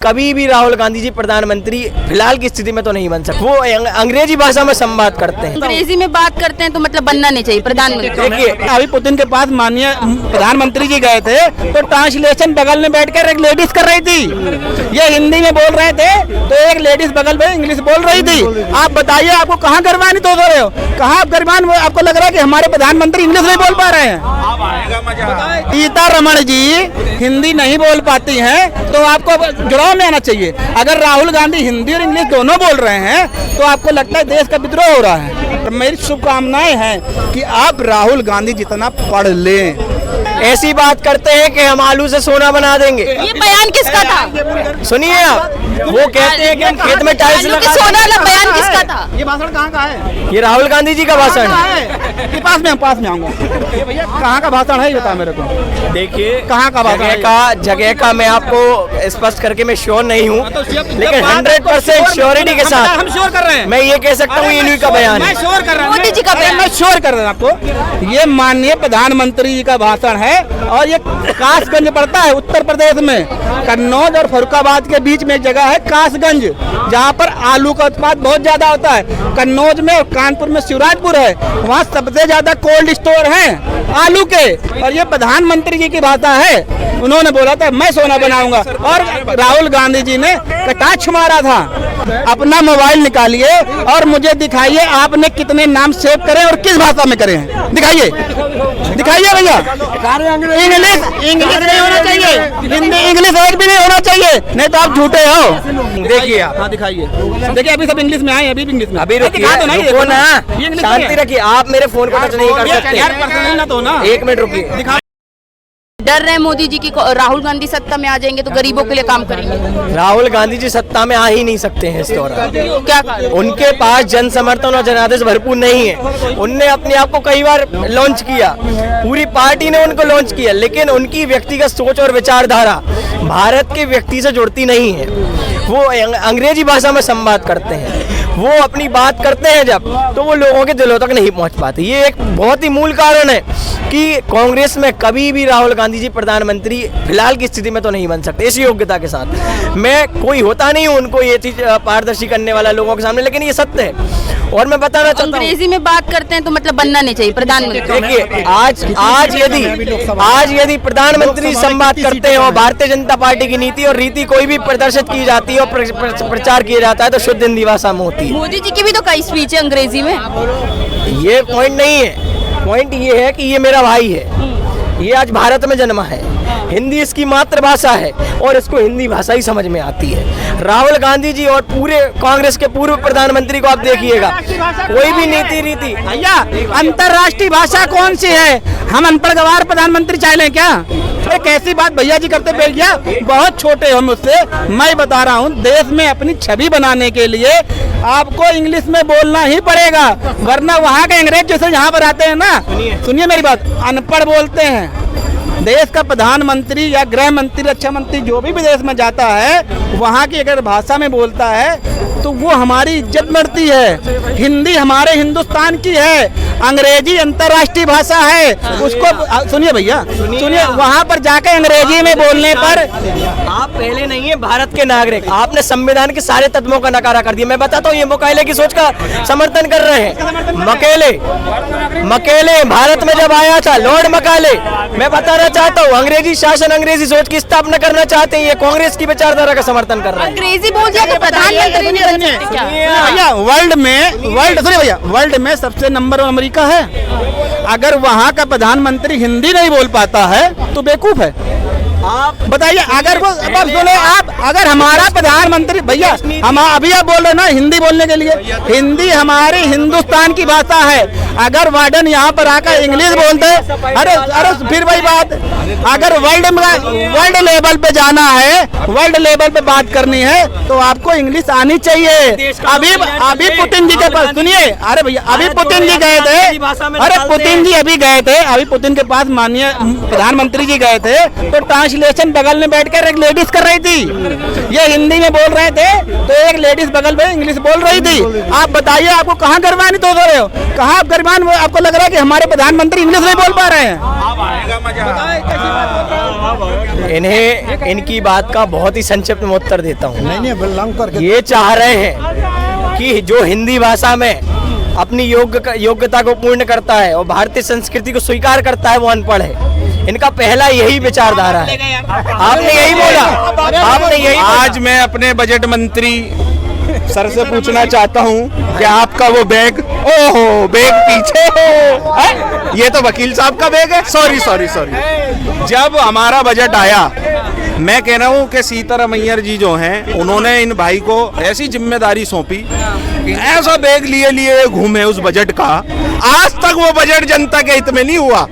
कभी भी राहुल गांधी जी प्रधानमंत्री फिलहाल की स्थिति में तो नहीं बन सकते। वो अंग्रेजी भाषा में संवाद करते हैं, अंग्रेजी में बात करते हैं, तो मतलब बनना नहीं चाहिए प्रधानमंत्री। देखिए अभी पुतिन के पास माननीय प्रधानमंत्री जी गए थे तो ट्रांसलेशन बगल में बैठकर एक लेडीज कर रही थी, ये हिंदी में बोल रहे थे तो एक लेडीज बगल में इंग्लिश बोल रही थी। आप बताइए आपको कहाँ गर्वान्वित हो रहे हो, कहाँ आप गर्वान आपको लग रहा है कि हमारे प्रधानमंत्री इंग्लिश नहीं बोल पा रहे हैं। सीतारमण जी हिंदी नहीं बोल पाती हैं तो आपको जुड़ाव में आना चाहिए। अगर राहुल गांधी हिंदी और इंग्लिश दोनों बोल रहे हैं तो आपको लगता है देश का विद्रोह हो रहा है। तो मेरी शुभकामनाएं हैं कि आप राहुल गांधी जितना पढ़ लें। ऐसी बात करते हैं कि हम आलू से सोना बना देंगे। ये बयान किसका था? सुनिए आप, वो कहते हैं कि हम खेत में टाइल्स आलू की लगा सोना वाला बयान किसका था? ये भाषण कहाँ का है? ये राहुल गांधी जी का भाषण है। ये पास में आऊंगा। ये भैया कहाँ का भाषण है ये बता मेरे को। देखिए कहाँ का भाषण है? जगह का मैं आपको स्पष्ट करके मैं श्योर नहीं हूँ, लेकिन 100% श्योरिटी के साथ हम श्योर कर रहे हैं। मैं ये कह सकता हूँ इन्हीं का बयान है। श्योर कर रहा हूँ, मोदी जी का बयान। मैं श्योर कर रहा हूँ आपको। ये माननीय प्रधानमंत्री जी का भाषण है और ये कासगंज पड़ता है उत्तर प्रदेश में। कन्नौज और फरुखाबाद के बीच में एक जगह है कासगंज, जहाँ पर आलू का उत्पादन बहुत ज्यादा होता है। कन्नौज में और कानपुर में शिवराजपुर है, वहाँ सबसे ज्यादा कोल्ड स्टोर हैं आलू के। और ये प्रधानमंत्री जी की भाषा है, उन्होंने बोला था मैं सोना बनाऊंगा और राहुल गांधी जी ने कटाक्ष मारा था। अपना मोबाइल निकालिए और मुझे दिखाइए आपने कितने नाम सेव करे और किस भाषा में करे हैं, दिखाइए भैया। इंग्लिश नहीं होना चाहिए, हिंदी इंग्लिश एक भी नहीं होना चाहिए, नहीं तो आप झूठे हो। देखिए आप, हाँ दिखाइए। देखिए अभी सब इंग्लिश में आए, अभी भी इंग्लिश में। अभी रुकिए, रुको ना, शांति रखिए। आप मेरे फोन को टच नहीं कर सकते। 1 मिनट रुकिए। डर रहे मोदी जी की राहुल गांधी सत्ता में आ जाएंगे तो गरीबों के लिए काम करेंगे। राहुल गांधी जी सत्ता में आ ही नहीं सकते हैं इस दौरान। क्या कारण? उनके पास जन समर्थन और जनादेश भरपूर नहीं है। उनने अपने आप को कई बार लॉन्च किया, पूरी पार्टी ने उनको लॉन्च किया, लेकिन उनकी व्यक्तिगत सोच और विचारधारा भारत के व्यक्ति से जुड़ती नहीं है। वो अंग्रेजी भाषा में संवाद करते हैं, वो अपनी बात करते हैं जब, तो वो लोगों के दिलों तक नहीं पहुंच पाते। ये एक बहुत ही मूल कारण है कि कांग्रेस में कभी भी राहुल गांधी जी प्रधानमंत्री फिलहाल की स्थिति में तो नहीं बन सकते इस योग्यता के साथ। मैं कोई होता नहीं हूँ उनको ये चीज पारदर्शी करने वाला लोगों के सामने, लेकिन ये सत्य है। और मैं बताना चाहता हूँ, अंग्रेजी में बात करते हैं तो मतलब बनना नहीं चाहिए प्रधानमंत्री। देखिए आज यदि प्रधानमंत्री संवाद करते हैं और भारतीय जनता पार्टी की नीति और रीति कोई भी प्रदर्शित की जाती है और प्रचार किया जाता है तो शुद्ध हिंदी भाषा में होती है। मोदी जी की भी तो कई स्पीच है अंग्रेजी में। ये पॉइंट नहीं है। पॉइंट ये है कि ये मेरा भाई है, ये आज भारत में जन्मा है, हिंदी इसकी मातृभाषा है और इसको हिंदी भाषा ही समझ में आती है। राहुल गांधी जी और पूरे कांग्रेस के पूर्व प्रधानमंत्री को आप देखिएगा, कोई भी नीति रीति। भैया अंतर्राष्ट्रीय भाषा कौन सी है? हम अनपढ़ गवार प्रधानमंत्री चाह लें क्या? अरे कैसी बात भैया जी करते भैया, बहुत छोटे हो मुझसे। मैं बता रहा हूँ देश में अपनी छवि बनाने के लिए आपको इंग्लिश में बोलना ही पड़ेगा, वरना वहाँ के अंग्रेज जैसे यहाँ पर आते हैं ना, सुनिए मेरी बात, अनपढ़ बोलते हैं। देश का प्रधानमंत्री या गृह मंत्री, रक्षा मंत्री जो भी विदेश में जाता है वहाँ की अगर भाषा में बोलता है तो वो हमारी इज्जत बढ़ती है। हिंदी हमारे हिंदुस्तान की है, अंग्रेजी अंतर्राष्ट्रीय भाषा है। उसको सुनिए भैया, सुनिए, वहाँ पर जाकर अंग्रेजी में बोलने पर आप पहले नहीं है भारत के नागरिक, आपने संविधान के सारे तत्वों का नकारा कर दिया। मैं बताता हूँ, ये मकेले की सोच का समर्थन कर रहे हैं। मकेले भारत में जब आया था, लॉर्ड मकेले, मैं बताना चाहता हूँ अंग्रेजी शासन, अंग्रेजी सोच की स्थापना करना चाहते हैं। ये कांग्रेस की विचारधारा का समर्थन कर रहे हैं। अंग्रेजी बोल दिया तो प्रधानमंत्री नहीं बन सकते क्या? भैया वर्ल्ड में सबसे नंबर 1 अमेरिका है। अगर वहाँ का प्रधानमंत्री हिंदी नहीं बोल पाता है तो बेवकूफ है। आप बताइए, अगर वो सुने आप, अगर हमारा प्रधानमंत्री, भैया हम अभी आप बोल रहे ना हिंदी बोलने के लिए, हिंदी हमारे हिंदुस्तान की भाषा है। अगर वार्डन यहाँ पर आकर इंग्लिश बोलते, अरे फिर वही बात, अगर वर्ल्ड लेवल पे जाना है, वर्ल्ड लेवल पे बात करनी है तो आपको इंग्लिश आनी चाहिए। अभी पुतिन जी के पास, सुनिए, अरे भैया अभी पुतिन जी गए थे, अरे पुतिन जी अभी गए थे, अभी पुतिन के पास माननीय प्रधानमंत्री जी गए थे तो ट्रांसलेशन बगल में बैठकर एक लेडीज कर रही थी, ये हिंदी में बोल रहे थे तो एक लेडीज बगल में इंग्लिश बोल रही थी। आप बताइए आपको कहाँ गर्वान्वित हो रहे हो, कहाँ आप गर्वान, आपको लग रहा है कि हमारे प्रधानमंत्री इंग्लिश नहीं बोल पा रहे हैं। इन्हें इनकी बात का बहुत ही संक्षिप्त में उत्तर देता हूँ। नहीं बिलोंग करके ये चाह रहे हैं कि जो हिंदी भाषा में अपनी योग्यता को पूर्ण करता है और भारतीय संस्कृति को स्वीकार करता है वो अनपढ़ है। इनका पहला यही विचारधारा है। आपने यही बोला, आपने यही बोला। आज मैं अपने बजट मंत्री सर से पूछना चाहता हूँ कि आपका वो बैग, ओहो बैग पीछे हो है? ये तो वकील साहब का बैग है। सॉरी जब हमारा बजट आया, मैं कह रहा हूँ कि सीतारमैया जी जो हैं उन्होंने इन भाई को ऐसी जिम्मेदारी सौंपी, ऐसा बैग लिए घूमे उस बजट का, आज तक वो बजट जनता के हित में नहीं हुआ।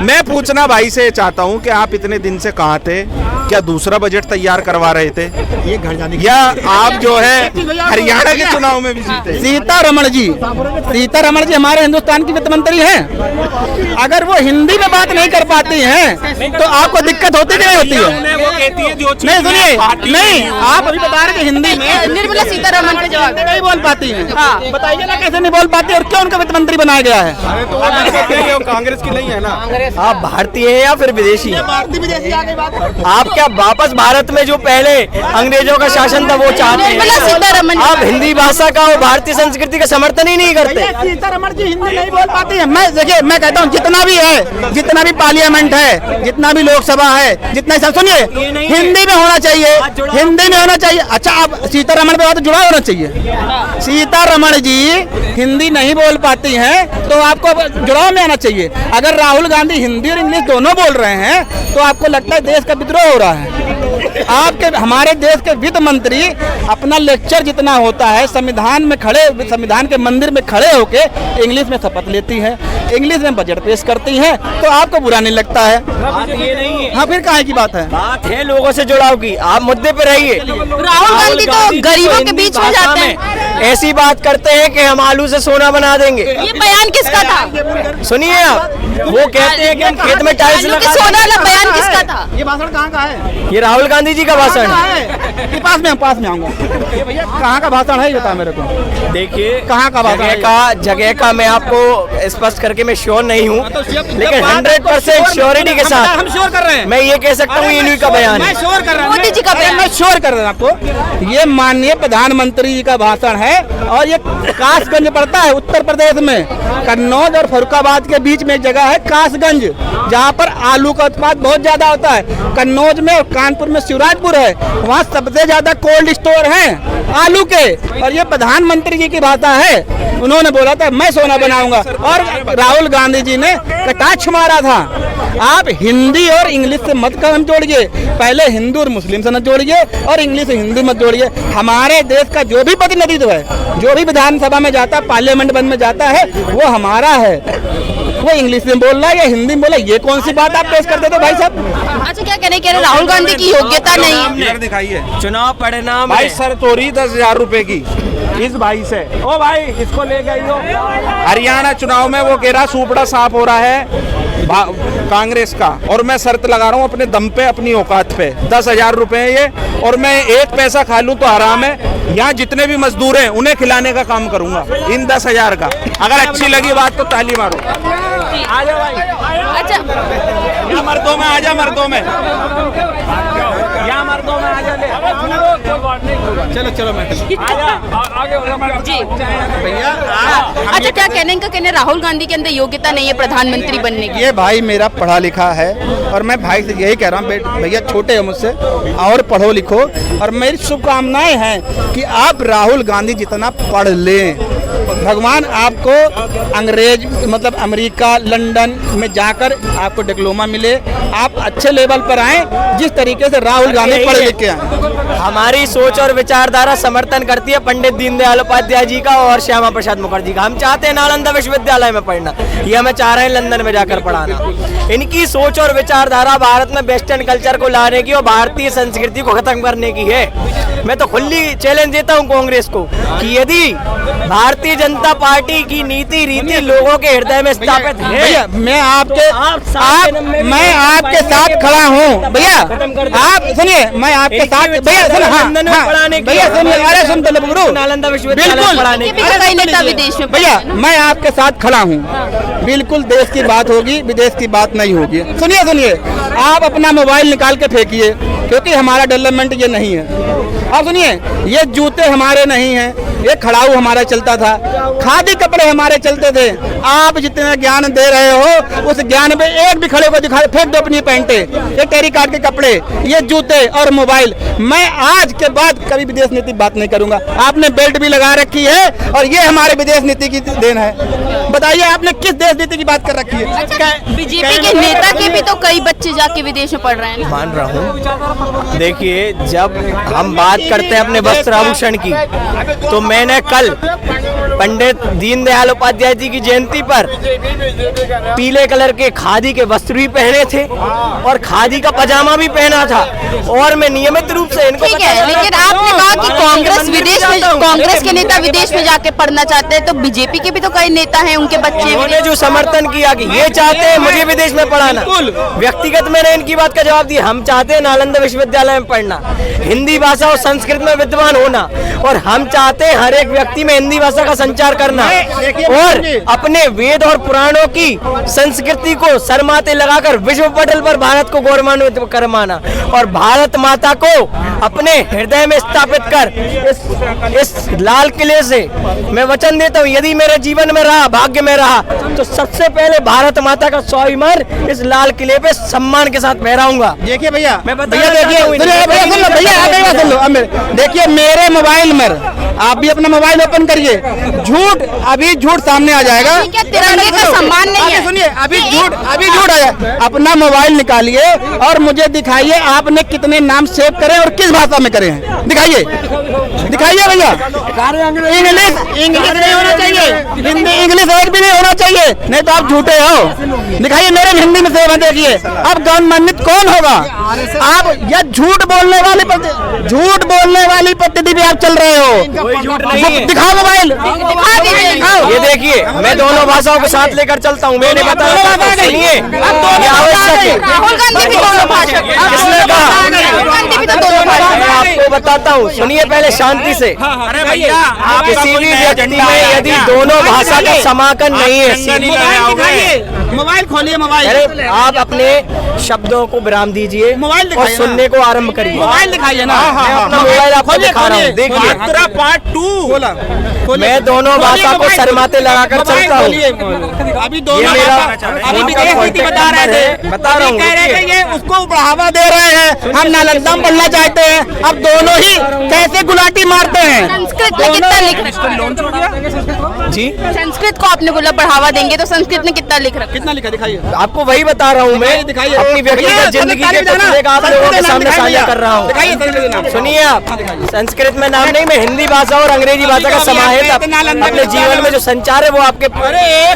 मैं पूछना भाई से चाहता हूँ कि आप इतने दिन से कहाँ थे? क्या दूसरा बजट तैयार करवा रहे थे ये घर जाने या आप जो है हरियाणा के चुनाव में भी जीते? सीतारमण जी हमारे हिंदुस्तान की वित्त मंत्री हैं। अगर वो हिंदी में बात नहीं कर पाती हैं तो आपको दिक्कत होती कि नहीं होती है? वो कहती है जो नहीं सुनिए, नहीं आप अभी बता रहे थे हिंदी में निर्मला सीतारमण का जवाब नहीं बोल पाती हैं। हाँ। बताइए ना कैसे नहीं बोल पाती और क्यों उनको वित्त मंत्री बनाया गया है? कांग्रेस की नहीं है ना। आप भारतीय हैं या फिर विदेशी हैं? भारतीय विदेशी आ गई बात। आप क्या वापस भारत में जो पहले अंग्रेजों का शासन था वो चाहते निर्मला सीतारमण। हैं? आप हिंदी भाषा का और भारतीय संस्कृति का समर्थन ही नहीं करते। सीतारमण जी हिंदी नहीं बोल पाती है। मैं देखिए, मैं कहता हूँ जितना भी है, जितना भी पार्लियामेंट है, जितना भी लोकसभा है, जितना सब सुनिए हिंदी में होना चाहिए, हिंदी में होना चाहिए। अच्छा, आप सीतारमण पे बात जुड़ा होना चाहिए। सीतारमण जी हिंदी नहीं बोल पाती हैं तो आपको जुड़ाव में आना चाहिए। अगर राहुल गांधी हिंदी और इंग्लिश दोनों बोल रहे हैं तो आपको लगता है देश का विद्रोह हो रहा है। आपके हमारे देश के वित्त मंत्री अपना लेक्चर जितना होता है संविधान में खड़े, संविधान के मंदिर में खड़े होके इंग्लिश में शपथ लेती है, इंग्लिश में बजट पेश करती हैं, तो आपको बुरा नहीं लगता है? ये नहीं है। हाँ, फिर काहे की बात है? बात है लोगों से जुड़ाव की। आप मुद्दे पे रहिए। राहुल गांधी तो गरीबों के बीच में जाते हैं। ऐसी बात करते हैं कि हम आलू से सोना बना देंगे। ये बयान किसका था? सुनिए आप, वो कहते हैं कि हम खेत में टाइल्स आलू के लगा सोना वाला देंगे। बयान किसका था? ये भाषण कहाँ का है? ये राहुल गांधी जी का भाषण कहाँ है। है? ये पास में आऊंगा। ये भैया कहाँ का भाषण है ये बता मेरे को। देखिए कहाँ का भाषण है? जगह का मैं आपको स्पष्ट करके मैं श्योर नहीं हूँ, लेकिन 100% श्योरिटी के साथ हम श्योर कर रहे हैं। मैं ये कह सकता हूँ इन्हीं का बयान है। मैं श्योर कर रहा हूँ, मोदी जी का बयान। मैं श्योर कर रहा हूँ आपको। ये माननीय प्रधानमंत्री जी का भाषण है और ये कासगंज पड़ता है उत्तर प्रदेश में। कन्नौज और फरुखाबाद के बीच में एक जगह है कासगंज, जहाँ पर आलू का उत्पाद बहुत ज्यादा होता है। कन्नौज में और कानपुर में शिवराजपुर है, वहाँ सबसे ज्यादा कोल्ड स्टोर हैं आलू के। और ये प्रधानमंत्री जी की भाषा है। उन्होंने बोला था मैं सोना बनाऊंगा और राहुल गांधी जी ने कटाक्ष मारा था। आप हिंदी और इंग्लिश से मत काम जोड़िए, पहले हिंदू और मुस्लिम से न जोड़िए और इंग्लिश और हिंदी मत जोड़िए। हमारे देश का जो भी प्रतिनिधित्व है, जो भी विधानसभा में जाता है, पार्लियामेंट में जाता है, वो हमारा है। वो इंग्लिश में बोल रहा है या हिंदी में बोल रहा है, ये कौन सी बात आप पेश करते थे भाई साहब? अच्छा, क्या कहने कह रहे राहुल गांधी की योग्यता नहीं है? दिखाइए चुनाव परिणाम भाई, सर तोड़ी 10,000 रुपए की इस भाई से। ओ भाई, इसको ले गई हो। हरियाणा चुनाव में वो कह रहा सुपड़ा साफ हो रहा है कांग्रेस का, और मैं शर्त लगा रहा हूँ अपने दम पे, अपनी औकात पे। 10,000 रुपए है ये, और मैं एक पैसा खा लूँ तो हराम है। यहाँ जितने भी मजदूर हैं उन्हें खिलाने का काम करूंगा इन 10,000 का। अगर अच्छी लगी बात तो ताली मारो। आ जाओ भाई। अच्छा, यहाँ मर्दों में आ जा, मर्दों में यहाँ मर्दों में आ जा। चलो मैं जी भैया। अच्छा, क्या कहने राहुल गांधी के अंदर योग्यता नहीं है प्रधानमंत्री बनने की? ये भाई मेरा पढ़ा लिखा है और मैं भाई से यही कह रहा हूँ, भैया छोटे हो मुझसे और पढ़ो लिखो, और मेरी शुभकामनाएं हैं कि आप राहुल गांधी जितना पढ़ लें। भगवान आपको अंग्रेज मतलब अमेरिका, लंदन में जाकर आपको डिप्लोमा मिले, आप अच्छे लेवल पर आए जिस तरीके से राहुल गांधी पढ़ लिख के आए। हमारी सोच और विचारधारा समर्थन करती है पंडित दीनदयाल उपाध्याय जी का और श्यामा प्रसाद मुखर्जी का। हम चाहते हैं नालंदा विश्वविद्यालय में पढ़ना, ये हमें चाह रहे हैं लंदन में जाकर पढ़ाना। इनकी सोच और विचारधारा भारत में वेस्टर्न कल्चर को लाने की और भारतीय संस्कृति को खत्म करने की है। मैं तो खुली चैलेंज देता हूं कांग्रेस को कि यदि भारतीय जनता पार्टी की नीति रीति लोगों के हृदय में स्थापित है, भैया मैं आपके साथ खड़ा हूँ भैया। आप सुनिए, मैं आपके साथ भैया भैया सुनिए, अरे सुन तो गुरु, नालंदा विश्वविद्यालय बिल्कुल पढ़ाने की कई नेता विदेश में भैया मैं आपके साथ खड़ा हूँ। बिल्कुल देश की बात होगी, विदेश की बात नहीं होगी। सुनिए सुनिए, आप अपना मोबाइल निकाल के फेंकिए, क्योंकि हमारा डेवलपमेंट ये नहीं है। आप सुनिए, ये जूते हमारे नहीं हैं, ये खड़ाऊ हमारा चलता था, खादी कपड़े हमारे चलते थे। आप जितना ज्ञान दे रहे हो उस ज्ञान में एक भी खड़े को दिखा, फेंक दो अपनी पैंटे, ये टेरी कार्ड के कपड़े, ये जूते और मोबाइल। मैं आज के बाद कभी विदेश नीति बात नहीं करूंगा। आपने बेल्ट भी लगा रखी है और ये हमारे विदेश नीति की देन है। बताइए आपने किस देश नीति की बात कर रखी है? बीजेपी के नेता के भी तो कई बच्चे जाके विदेश में पढ़ रहे हैं। मान रहा हूँ। देखिए, जब हम बात करते हैं अपने वस्त्र आभूषण की, तो मैंने कल पंडित दीनदयाल उपाध्याय जी की जयंती पर पीले कलर के खादी के वस्त्र भी पहने थे और खादी का पजामा भी पहना था, और मैं नियमित रूप से इनको ठीक है, लेकिन आपने कहा कि कांग्रेस के नेता विदेश में जाके पढ़ना चाहते हैं, तो बीजेपी के भी तो कई नेता हैं, उनके बच्चे उन्होंने जो समर्थन किया कि ये चाहते हैं मुझे विदेश में पढ़ाना, व्यक्तिगत मैंने इनकी बात का जवाब दिया। हम चाहते हैं नालंदा विश्वविद्यालय में पढ़ना, हिंदी भाषा और संस्कृत में विद्वान होना, और हम चाहते हैं हर एक व्यक्ति में हिंदी भाषा का संचार करना और अपने वेद और पुराणों की संस्कृति को सरमाते लगाकर विश्व पटल पर भारत को गौरवान्वित करवाना और भारत माता को अपने हृदय में स्थापित कर इस लाल किले से मैं वचन देता हूँ, यदि मेरे जीवन में रहा, भाग्य में रहा, तो सबसे पहले भारत माता का स्वाभिमान इस लाल किले पे सम्मान के साथ फहराऊंगा। देखिए भैया, मैं देखिए मेरे मोबाइल में आप भी अपना मोबाइल ओपन करिए, झूठ अभी झूठ सामने आ जाएगा। तिरंगे का सम्मान नहीं है। सुनिए, अभी झूठ आया। अपना मोबाइल निकालिए और मुझे दिखाइए आपने कितने नाम सेव करे और किस भाषा में करे हैं। दिखाइए भैया। इंग्लिश नहीं होना चाहिए, हिंदी इंग्लिश एक भी नहीं होना चाहिए, नहीं तो आप झूठे हो। दिखाइए मेरे हिंदी में सेव है, देखिए। अब गवर्नमेंट कौन होगा? आप या झूठ बोलने वाली पद्धति भी आप चल रहे हो। कोई झूठ नहीं है। दिखाओ मोबाइल, ये देखिए, मैं दोनों भाषाओं को साथ लेकर चलता हूँ। मैंने बताया, सुनिए, ये आवश्यक है। राहुल गांधी भी दोनों भाषा, किसने कहा? राहुल गांधी भी तो दोनों भाषा। मैं आपको बताता हूँ, सुनिए पहले शांति से। अरे भैया, आप किसी भी व्यक्ति में यदि दोनों भाषा का समाकन नहीं है, मोबाइल खोलिए, मोबाइल। अरे आप अपने शब्दों को विराम दीजिए मोबाइल और सुनने को आरंभ करिए। मोबाइल दिखाइए ना। मैं अपना मोबाइल आपको दिखा रहा हूँ, देखिए। पार्ट 2 मैं दोनों भाषा को शर्माते लगाकर चलता हूँ। अभी ये दोनों मेरा अभी विदेश नीति बता रहे थे, बता रहा हूँ, कह रहे थे ये उसको बढ़ावा दे रहे हैं, हम नालंदा में पढ़ना चाहते हैं। अब दोनों ही कैसे गुलाटी मारते हैं। संस्कृत में कितना लिख रखा? जी, संस्कृत को आपने बोला बढ़ावा देंगे, तो संस्कृत में कितना लिख रखा? कितना लिखा दिखाइए। आपको वही बता रहा हूँ मैं, दिखाइए। अपनी व्यक्तिगत जिंदगी के टुकड़े का आप लोगों के सामने साझा कर रहा हूँ। सुनिए आप, संस्कृत में नाम नहीं, मैं हिंदी भाषा और अंग्रेजी भाषा का समाहित अपने जीवन में जो संचार है वो आपके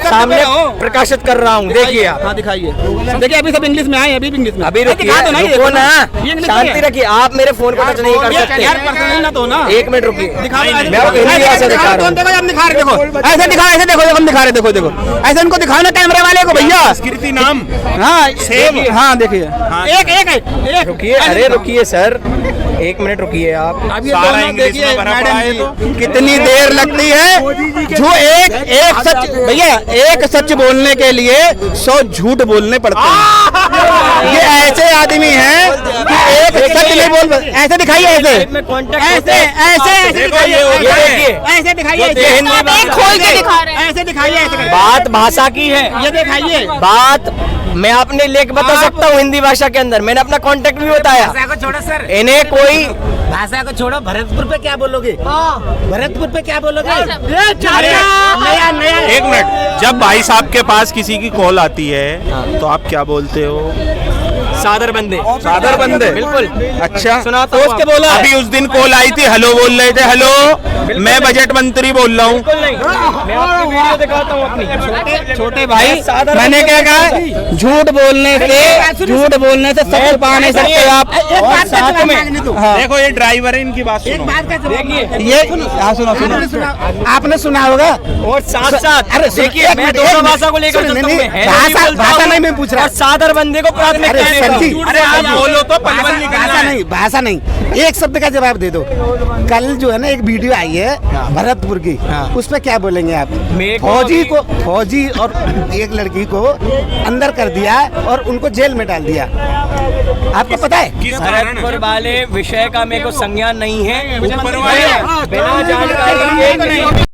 सामने प्रकाशित कर रहा हूँ। देखिए आप। हाँ दिखाइए। देखिए अभी सब इंग्लिश में आए, अभी भी इंग्लिश में। अभी रुकिए, रुको ना, शांति रखिए। आप मेरे फोन को टच नहीं कर सकते। यार पर्सनल ना तो ना। एक मिनट रुकिए, दिखाओ, मैं आपको हिंदी भाषा दिखा रहा हूँ। दिखा रहे, देखो ऐसे दिखा, ऐसे देखो, हम दिखा रहे, देखो ऐसे इनको दिखाओ ना कैमरे वाले को भैया। संस्कृति नाम हाँ सेम, हाँ देखिए। एक रुकिए, अरे रुकिए सर, एक मिनट रुकिए आप। अब ये सारा दोनों इंग्लिश देखिए में भरा पड़ा है तो। कितनी देर लगती है। जो एक सच भैया, एक सच बोलने के लिए 100 झूठ बोलने पड़ते हैं। ये ऐसे आदमी हैं कि एक सच नहीं बोल। ऐसे दिखाइए, ऐसे ऐसे दिखाइए, एक खोल के दिखा रहे हैं। ऐसे दिखाइए। बात भाषा की है, ये दिखाइए। बात मैं अपने लेख बता सकता हूँ हिंदी भाषा के अंदर। मैंने अपना कांटेक्ट भी बताया। भाषा को छोड़ो सर, इन्हें कोई भाषा को छोड़ो। भरतपुर पे क्या बोलोगे? भरतपुर पे क्या बोलोगे? एक मिनट, जब भाई साहब के पास किसी की कॉल आती है तो आप क्या बोलते हो? सादर बंदे। सादर बंदे बिल्कुल। अच्छा सुनाता हूँ उसके बोला अभी उस दिन कॉल आई थी, हेलो बोल रहे थे, हेलो मैं बजट मंत्री बोल रहा हूँ। बिल्कुल नहीं, मैं आपकी वीडियो दिखाता हूँ अपनी। छोटे भाई मैंने क्या कहा, झूठ बोलने से सब छुपा नहीं सकते आप। और साथ में हाँ, देखो ये ड्राइवर है, इनकी बात सुनो। देखिए ये हाँ सुनो आपने सुना होगा। और साथ साथ अरे सुनो, देखिए एक मैं मिनट, दोनों एक भाषा को मिनट, लेकर सुनो, चलता हूँ, नहीं, मैं भाषा- हिंदी बोलता भाषा हूँ नहीं मैं पूछ रहा। और सादर बंदे को प्राथमिकता अरे देता सर जी, हूँ। अरे आप बोलो तो पलवल निकलना है। भाषा नहीं, एक शब्द का जवाब दे दो। कल जो है ना एक वीडियो आई है भरतपुर की, उस पर क्या बोलेंगे आप? मेरे को फौजी और एक लड़की को अंदर कर दिया और उनको जेल में डाल दिया। आपको पता है? किस कारण भरतपुर वाले विषय का मेरे को संज्ञान नहीं है। ऊपर वाले बिना जानकारी के